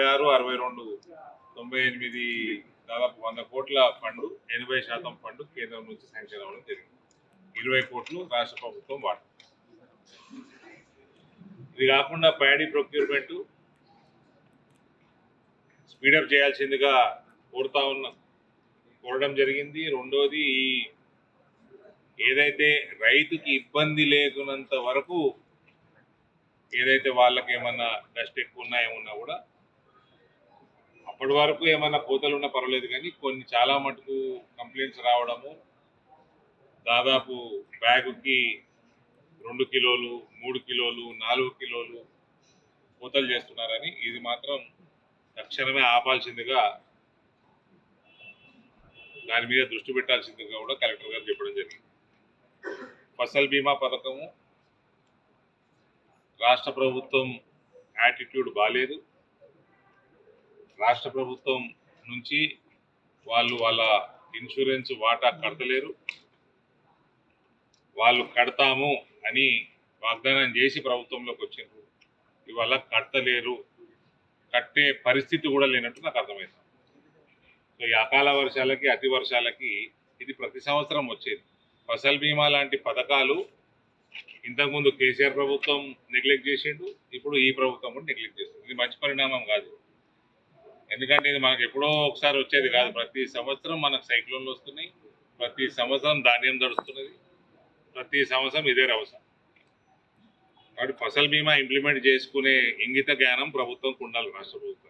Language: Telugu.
76, 62, 98 దాదాపు 100 కోట్ల ఫండ్ 80% ఫండ్ కేంద్రం నుంచి శాంక్షన్ అవ్వడం జరిగింది. 20 కోట్లు రాష్ట్ర ప్రభుత్వం వాడు. ఇది కాకుండా ప్యాడీ ప్రొక్యూర్మెంట్ స్పీడప్ చేయాల్సిందిగా కోరడం జరిగింది. రెండోది ఏదైతే రైతుకి ఇబ్బంది లేకున్నంత వరకు ఏదైతే వాళ్ళకి ఏమన్నా డస్ట్ ఎక్కువ ఉన్నా ఏమున్నా కూడా అప్పటి వరకు ఏమన్నా కోతలు ఉన్నా పర్వాలేదు, కానీ కొన్ని చాలా మటుకు కంప్లైంట్స్ రావడము, దాదాపు బ్యాగుకి 2 కిలోలు 3 కిలోలు 4 కిలోలు కోతలు చేస్తున్నారని, ఇది మాత్రం తక్షణమే ఆపాల్సిందిగా దాని మీద దృష్టి పెట్టాల్సిందిగా కూడా కలెక్టర్ గారు చెప్పడం జరిగింది. ఫసల్ బీమా పథకము రాష్ట్ర ప్రభుత్వం యాటిట్యూడ్ బాలేదు. రాష్ట్ర ప్రభుత్వం నుంచి వాళ్ళ ఇన్సూరెన్స్ వాటా కడతలేరు. వాళ్ళు కడతాము అని వాగ్దానం చేసి ప్రభుత్వంలోకి వచ్చిండ్రు, ఇవాళ కట్టలేరు, కట్టే పరిస్థితి కూడా లేనట్టు నాకు అర్థమవుతుంది. సో ఈ అకాల వర్షాలకి అతి వర్షాలకి ఇది ప్రతి సంవత్సరం వచ్చేది. ఫసల్ బీమా లాంటి పథకాలు ఇంతకుముందు కేసీఆర్ ప్రభుత్వం నెగ్లెక్ట్ చేసిండు, ఇప్పుడు ఈ ప్రభుత్వం కూడా నెగ్లెక్ట్ చేస్తుంది. ఇది మంచి పరిణామం కాదు. ఎందుకంటే ఇది మనకు ఎప్పుడో ఒకసారి వచ్చేది కాదు. ప్రతి సంవత్సరం మనకు సైక్లోన్లు వస్తున్నాయి, ప్రతి సంవత్సరం ధాన్యం దడుస్తున్నది, ప్రతి సంవత్సరం ఇదే రవస. కాబట్టి ఫసల్ బీమా ఇంప్లిమెంట్ చేసుకునే ఇంగిత జ్ఞానం ప్రభుత్వంకు ఉండాలి, రాష్ట్ర ప్రభుత్వం.